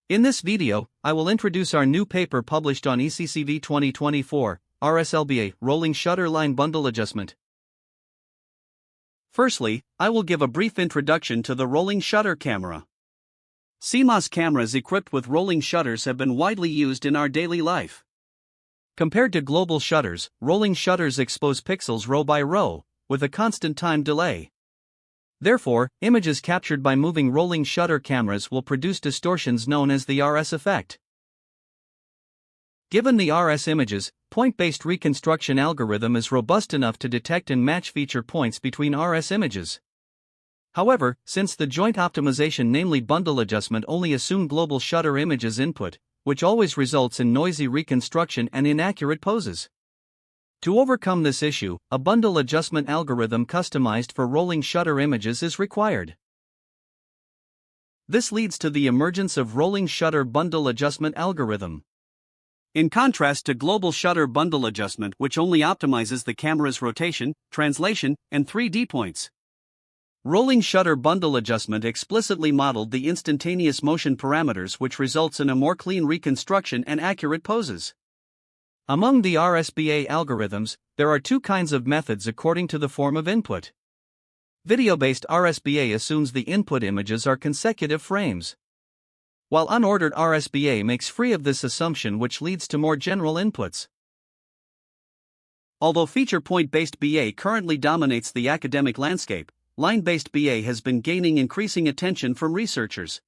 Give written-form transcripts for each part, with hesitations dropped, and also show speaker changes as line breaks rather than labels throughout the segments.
In this video, I will introduce our new paper published on ECCV 2024, RSL-BA, Rolling Shutter Line Bundle Adjustment. Firstly, I will give a brief introduction to the rolling shutter camera. CMOS cameras equipped with rolling shutters have been widely used in our daily life. Compared to global shutters, rolling shutters expose pixels row by row, with a constant time delay. Therefore, images captured by moving rolling shutter cameras will produce distortions known as the RS effect. Given the RS images, point-based reconstruction algorithm is robust enough to detect and match feature points between RS images. However, since the joint optimization, namely bundle adjustment, only assume global shutter images input, which always results in noisy reconstruction and inaccurate poses. To overcome this issue, a bundle adjustment algorithm customized for rolling shutter images is required. This leads to the emergence of rolling shutter bundle adjustment algorithm. In contrast to global shutter bundle adjustment, which only optimizes the camera's rotation, translation, and 3D points, rolling shutter bundle adjustment explicitly modeled the instantaneous motion parameters, which results in a more clean reconstruction and accurate poses. Among the RSBA algorithms, there are two kinds of methods according to the form of input. Video-based RSBA assumes the input images are consecutive frames, while unordered RSBA makes free of this assumption, which leads to more general inputs. Although feature point-based BA currently dominates the academic landscape, line-based BA has been gaining increasing attention from researchers.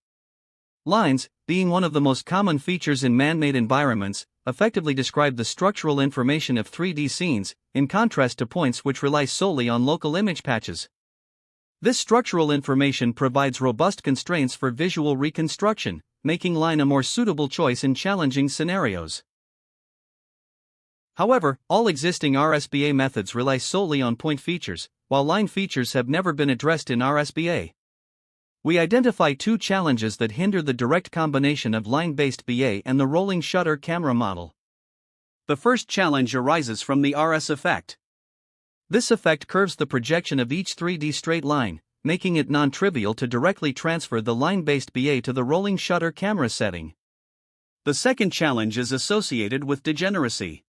Lines, being one of the most common features in man-made environments, effectively describe the structural information of 3D scenes, in contrast to points which rely solely on local image patches. This structural information provides robust constraints for visual reconstruction, making line a more suitable choice in challenging scenarios. However, all existing RSBA methods rely solely on point features, while line features have never been addressed in RSBA. We identify two challenges that hinder the direct combination of line-based BA and the rolling shutter camera model. The first challenge arises from the RS effect. This effect curves the projection of each 3D straight line, making it non-trivial to directly transfer the line-based BA to the rolling shutter camera setting. The second challenge is associated with degeneracy.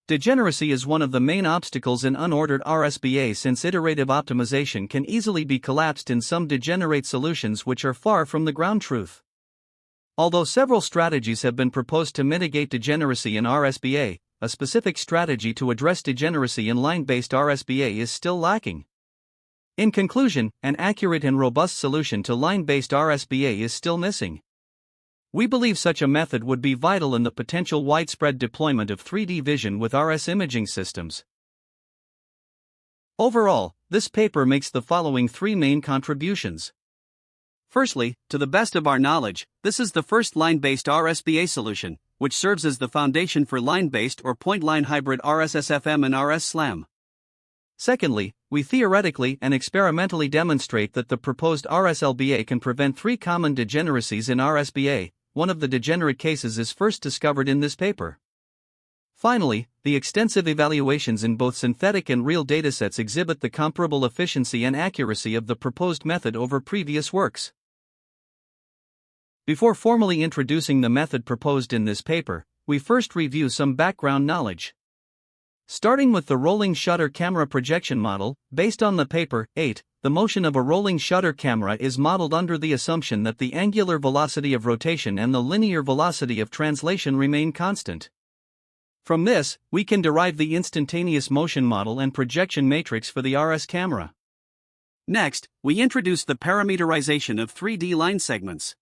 Degeneracy is one of the main obstacles in unordered RSBA, since iterative optimization can easily be collapsed in some degenerate solutions which are far from the ground truth. Although several strategies have been proposed to mitigate degeneracy in RSBA, a specific strategy to address degeneracy in line-based RSBA is still lacking. In conclusion, an accurate and robust solution to line-based RSBA is still missing. We believe such a method would be vital in the potential widespread deployment of 3D vision with RS imaging systems. Overall, this paper makes the following three main contributions. Firstly, to the best of our knowledge, this is the first line-based RSBA solution, which serves as the foundation for line-based or point-line hybrid RSSFM and RS-SLAM. Secondly, we theoretically and experimentally demonstrate that the proposed RSL-BA can prevent three common degeneracies in RSBA. One of the degenerate cases is first discovered in this paper. Finally, the extensive evaluations in both synthetic and real datasets exhibit the comparable efficiency and accuracy of the proposed method over previous works. Before formally introducing the method proposed in this paper, we first review some background knowledge. Starting with the rolling shutter camera projection model, based on the paper 8, the motion of a rolling shutter camera is modeled under the assumption that the angular velocity of rotation and the linear velocity of translation remain constant. From this, we can derive the instantaneous motion model and projection matrix for the RS camera. Next, we introduce the parameterization of 3D line segments.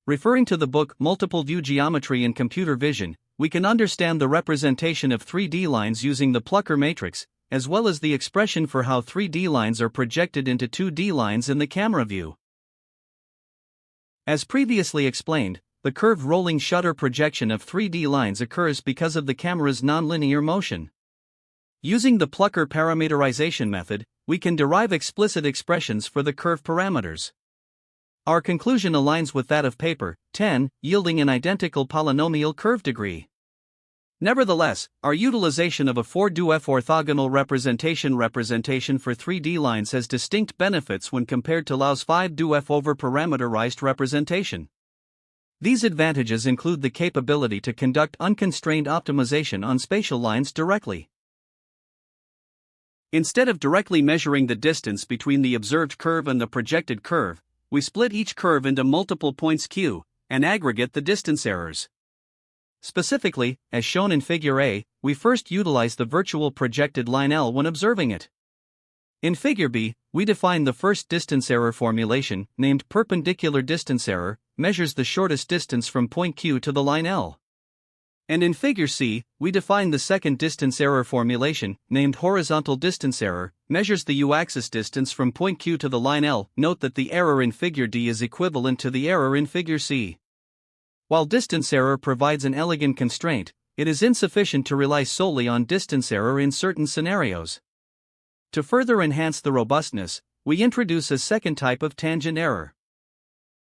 Referring to the book Multiple View Geometry in Computer Vision, we can understand the representation of 3D lines using the Plücker matrix, as well as the expression for how 3D lines are projected into 2D lines in the camera view. As previously explained, the curved rolling shutter projection of 3D lines occurs because of the camera's nonlinear motion. Using the Plücker parameterization method, we can derive explicit expressions for the curve parameters. Our conclusion aligns with that of paper 10, yielding an identical polynomial curve degree. Nevertheless, our utilization of a 4-DoF orthogonal representation for 3D lines has distinct benefits when compared to Lau's 5-DoF over parameterized representation. These advantages include the capability to conduct unconstrained optimization on spatial lines directly. Instead of directly measuring the distance between the observed curve and the projected curve, we split each curve into multiple points Q and aggregate the distance errors. Specifically, as shown in Figure A, we first utilize the virtual projected line L when observing it. In Figure B, we define the first distance error formulation, named perpendicular distance error, measures the shortest distance from point Q to the line L. And in Figure C, we define the second distance error formulation, named horizontal distance error, measures the U-axis distance from point Q to the line L. Note that the error in Figure D is equivalent to the error in Figure C. While distance error provides an elegant constraint, it is insufficient to rely solely on distance error in certain scenarios. To further enhance the robustness, we introduce a second type of tangent error.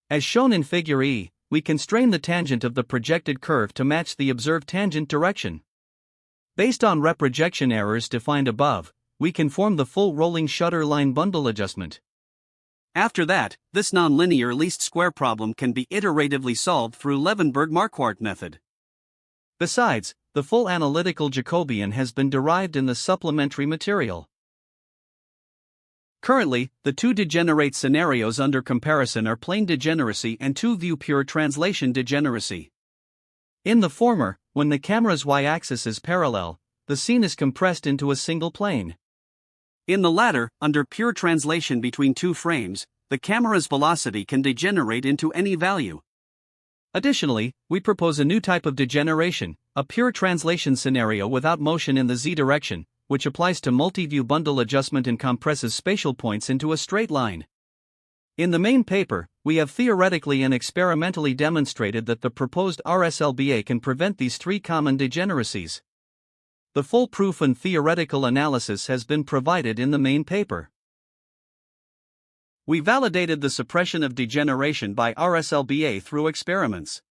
As shown in Figure E, we constrain the tangent of the projected curve to match the observed tangent direction. Based on reprojection errors defined above, we can form the full rolling shutter line bundle adjustment. After that, this nonlinear least square problem can be iteratively solved through Levenberg-Marquardt method. Besides, the full analytical Jacobian has been derived in the supplementary material. Currently, the two degenerate scenarios under comparison are plane degeneracy and two-view pure translation degeneracy. In the former, when the camera's y-axis is parallel, the scene is compressed into a single plane. In the latter, under pure translation between two frames, the camera's velocity can degenerate into any value. Additionally, we propose a new type of degeneration, a pure translation scenario without motion in the z direction, which applies to multi-view bundle adjustment and compresses spatial points into a straight line. In the main paper, we have theoretically and experimentally demonstrated that the proposed RSL-BA can prevent these three common degeneracies. The full proof and theoretical analysis has been provided in the main paper. We validated the suppression of degeneration by RSL-BA through experiments.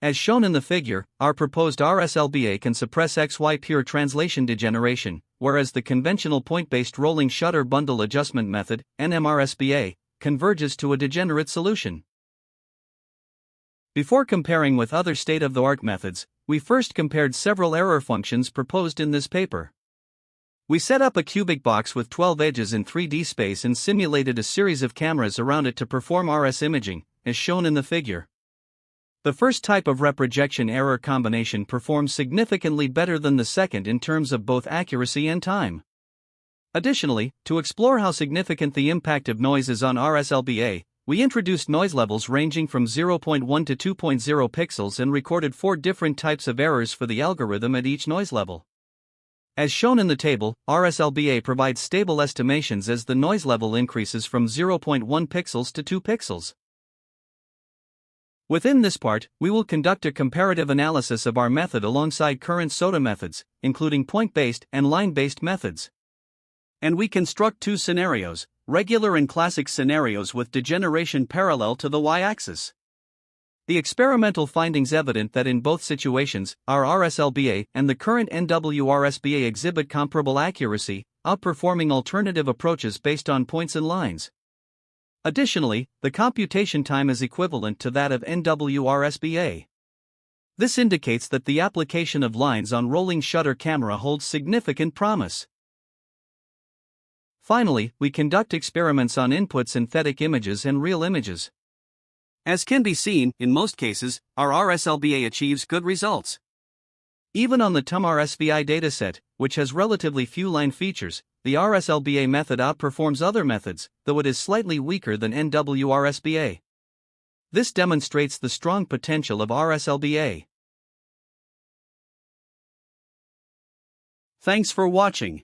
As shown in the figure, our proposed RSL-BA can suppress XY pure translation degeneration, whereas the conventional point-based rolling shutter bundle adjustment method, RSBA, converges to a degenerate solution. Before comparing with other state-of-the-art methods, we first compared several error functions proposed in this paper. We set up a cubic box with 12 edges in 3D space and simulated a series of cameras around it to perform RS imaging, as shown in the figure. The first type of reprojection error combination performs significantly better than the second in terms of both accuracy and time. Additionally, to explore how significant the impact of noise is on RSL-BA, we introduced noise levels ranging from 0.1 to 2.0 pixels and recorded 4 different types of errors for the algorithm at each noise level. As shown in the table, RSL-BA provides stable estimations as the noise level increases from 0.1 pixels to 2 pixels. Within this part, we will conduct a comparative analysis of our method alongside current SOTA methods, including point-based and line-based methods. And we construct two scenarios, regular and classic scenarios with degeneration parallel to the y-axis. The experimental findings evident that in both situations, our RSL-BA and the current RSBA exhibit comparable accuracy, outperforming alternative approaches based on points and lines. Additionally, the computation time is equivalent to that of RSBA. This indicates that the application of lines on rolling shutter camera holds significant promise. Finally, we conduct experiments on input synthetic images and real images. As can be seen, in most cases, our RSL-BA achieves good results. Even on the TUM RSBI dataset, which has relatively few line features, the RSL-BA method outperforms other methods, though it is slightly weaker than RSBA. This demonstrates the strong potential of RSL-BA. Thanks for watching.